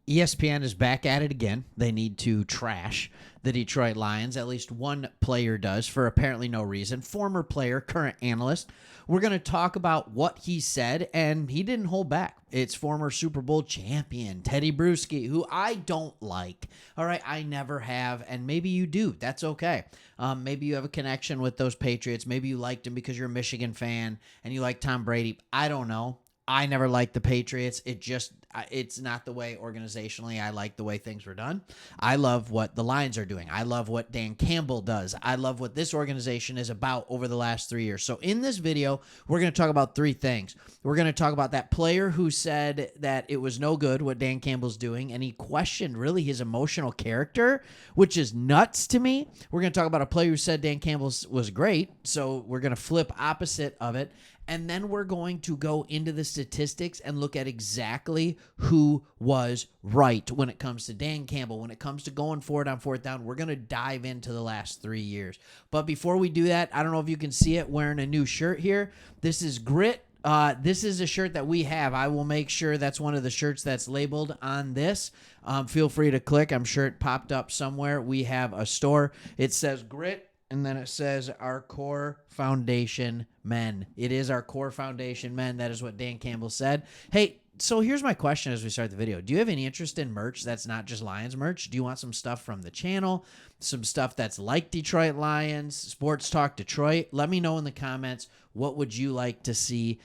ESPN is back at it again. They need to trash the Detroit Lions. At least one player does for apparently no reason. Former player, current analyst. We're going to talk about what he said, and he didn't hold back. It's former Super Bowl champion Teddy Bruschi, who I don't like. All right, I never have, and maybe you do. That's okay. Maybe you have a connection with those Patriots. Maybe you liked him because you're a Michigan fan and you like Tom Brady. I don't know. I never liked the Patriots. It's not the way organizationally I like the way things were done. I love what the Lions are doing. I love what Dan Campbell does. I love what this organization is about over the last 3 years. So in this video, we're going to talk about three things. We're going to talk about that player who said that it was no good what Dan Campbell's doing, and he questioned really his emotional character, which is nuts to me. We're going to talk about a player who said Dan Campbell was great, so we're going to flip opposite of it. And then we're going to go into the statistics and look at exactly who was right when it comes to Dan Campbell, when it comes to going for it on fourth down. We're going to dive into the last 3 years. But before we do that, I don't know if you can see it, wearing a new shirt here. This is Grit. This is a shirt that we have. I will make sure that's one of the shirts that's labeled on this. Feel free to click. I'm sure it popped up somewhere. We have a store. It says Grit. And then it says our core foundation men. It is our core foundation men. That is what Dan Campbell said. Hey, so here's my question as we start the video. Do you have any interest in merch that's not just Lions merch? Do you want some stuff from the channel? Some stuff that's like Detroit Lions, Sports Talk Detroit? Let me know in the comments. What would you like to see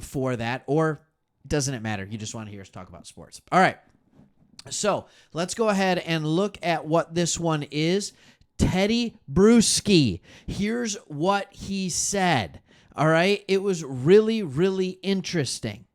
for that? Or doesn't it matter? You just want to hear us talk about sports. All right. So let's go ahead and look at what this one is. Teddy Bruschi. Here's what he said. All right. It was really, really interesting.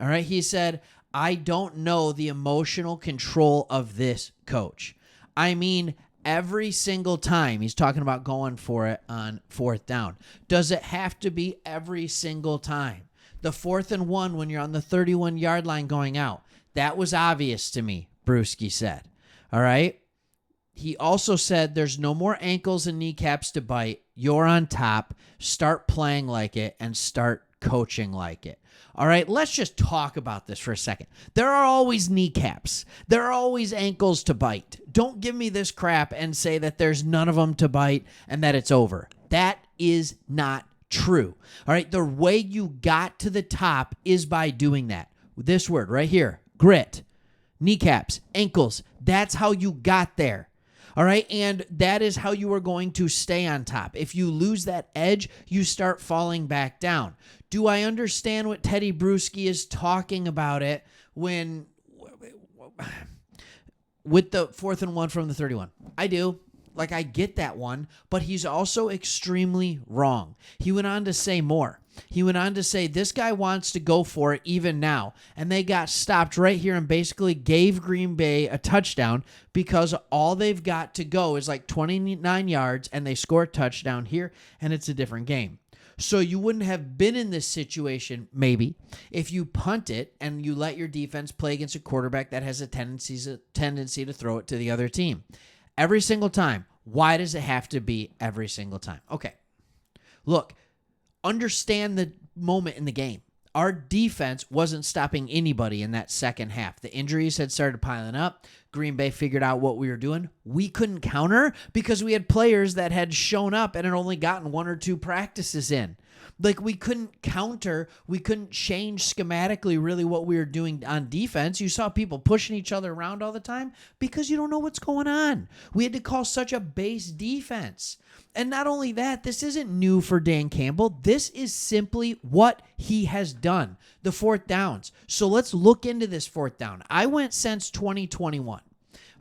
All right. He said, I don't know the emotional control of this coach. I mean, every single time he's talking about going for it on fourth down. Does it have to be every single time? The 4th and 1 when you're on the 31-yard line going out. That was obvious to me, Bruschi said. All right. He also said there's no more ankles and kneecaps to bite. You're on top. Start playing like it and start coaching like it. All right, let's just talk about this for a second. There are always kneecaps. There are always ankles to bite. Don't give me this crap and say that there's none of them to bite and that it's over. That is not true. All right, the way you got to the top is by doing that. This word right here, grit, kneecaps, ankles. That's how you got there. All right, and that is how you are going to stay on top. If you lose that edge, you start falling back down. Do I understand what Teddy Bruschi is talking about it when with the 4th and 1 from the 31? I do. Like, I get that one, but he's also extremely wrong. He went on to say more. He went on to say this guy wants to go for it even now, and they got stopped right here and basically gave Green Bay a touchdown because all they've got to go is like 29 yards, and they score a touchdown here, and it's a different game. So you wouldn't have been in this situation, maybe, if you punt it and you let your defense play against a quarterback that has a tendency to throw it to the other team. Every single time. Why does it have to be every single time? Okay. Look, understand the moment in the game. Our defense wasn't stopping anybody in that second half. The injuries had started piling up. Green Bay figured out what we were doing. We couldn't counter because we had players that had shown up and had only gotten 1 or 2 practices in. Like, we couldn't counter. We couldn't change schematically really what we were doing on defense. You saw people pushing each other around all the time because you don't know what's going on. We had to call such a base defense. And not only that, this isn't new for Dan Campbell. This is simply what he has done, the 4th downs. So let's look into this 4th down. I went since 2021.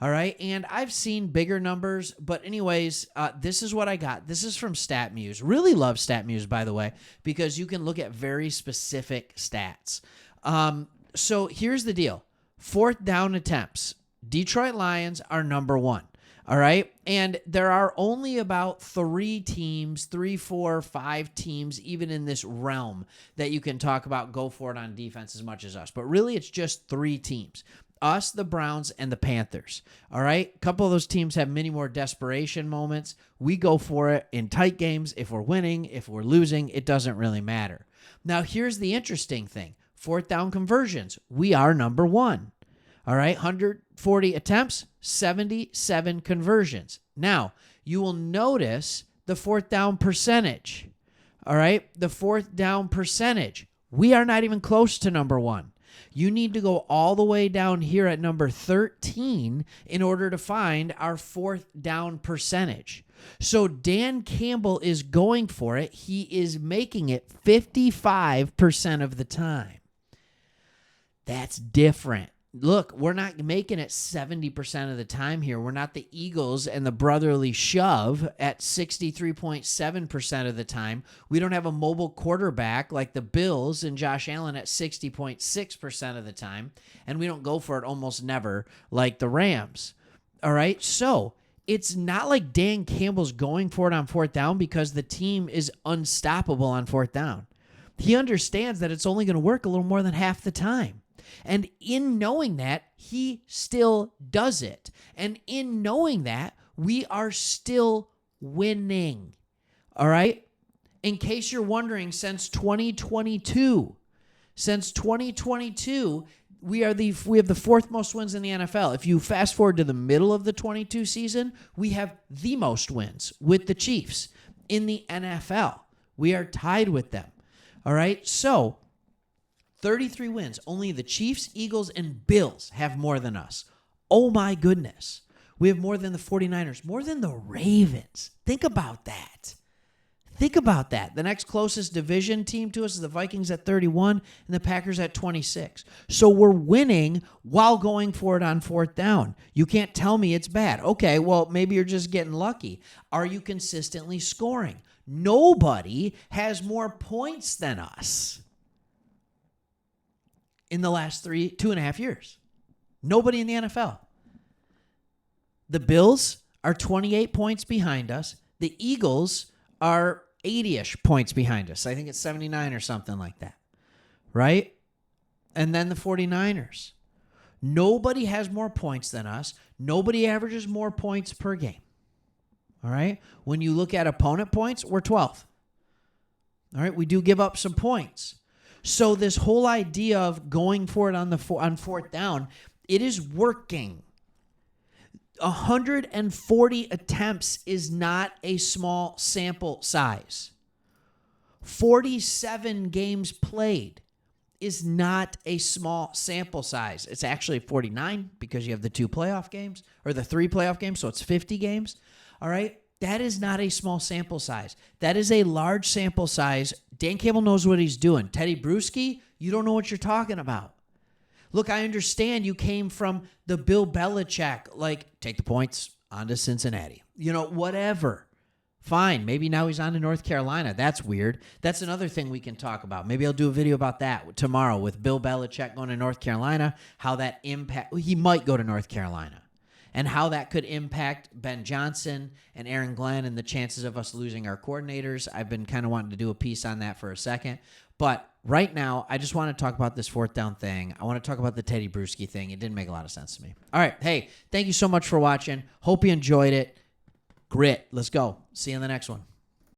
All right, and I've seen bigger numbers, but anyways, this is what I got. This is from StatMuse. Really love StatMuse, by the way, because you can look at very specific stats. So here's the deal. 4th down attempts. Detroit Lions are number 1. All right, and there are only about 3 teams, 3, 4, 5 teams, even in this realm that you can talk about go for it on defense as much as us. But really, it's just 3 teams. Us, the Browns, and the Panthers. All right? A couple of those teams have many more desperation moments. We go for it in tight games. If we're winning, if we're losing, it doesn't really matter. Now, here's the interesting thing. 4th down conversions. We are number 1. All right, 140 attempts, 77 conversions. Now, you will notice the fourth down percentage. All right, the fourth down percentage. We are not even close to number 1. You need to go all the way down here at number 13 in order to find our fourth down percentage. So Dan Campbell is going for it. He is making it 55% of the time. That's different. Look, we're not making it 70% of the time here. We're not the Eagles and the brotherly shove at 63.7% of the time. We don't have a mobile quarterback like the Bills and Josh Allen at 60.6% of the time. And we don't go for it almost never like the Rams. All right? So it's not like Dan Campbell's going for it on fourth down because the team is unstoppable on fourth down. He understands that it's only going to work a little more than half the time. And in knowing that, he still does it. And in knowing that, we are still winning. All right? In case you're wondering, since 2022, we have the fourth most wins in the NFL. If you fast forward to the middle of the 22 season, we have the most wins with the Chiefs in the NFL. We are tied with them. All right? So 33 wins. Only the Chiefs, Eagles, and Bills have more than us. Oh, my goodness. We have more than the 49ers, more than the Ravens. Think about that. The next closest division team to us is the Vikings at 31 and the Packers at 26. So we're winning while going for it on fourth down. You can't tell me it's bad. Okay, well, maybe you're just getting lucky. Are you consistently scoring? Nobody has more points than us in the last 2.5 years. Nobody in the NFL. The Bills are 28 points behind us. The Eagles are 80-ish points behind us. I think it's 79 or something like that. Right? And then the 49ers. Nobody has more points than us. Nobody averages more points per game. All right? When you look at opponent points, we're 12th. All right? We do give up some points. So this whole idea of going for it on fourth down, it is working. 140 attempts is not a small sample size. 47 games played is not a small sample size. It's actually 49 because you have the 2 playoff games or the 3 playoff games, so it's 50 games. All right? That is not a small sample size. That is a large sample size. Dan Campbell knows what he's doing. Teddy Bruschi, you don't know what you're talking about. Look, I understand you came from the Bill Belichick, like, take the points on to Cincinnati. Whatever. Fine. Maybe now he's on to North Carolina. That's weird. That's another thing we can talk about. Maybe I'll do a video about that tomorrow with Bill Belichick going to North Carolina, how that impact. He might go to North Carolina. And how that could impact Ben Johnson and Aaron Glenn and the chances of us losing our coordinators. I've been kind of wanting to do a piece on that for a second. But right now, I just want to talk about this fourth down thing. I want to talk about the Teddy Bruschi thing. It didn't make a lot of sense to me. All right. Hey, thank you so much for watching. Hope you enjoyed it. Grit. Let's go. See you in the next one.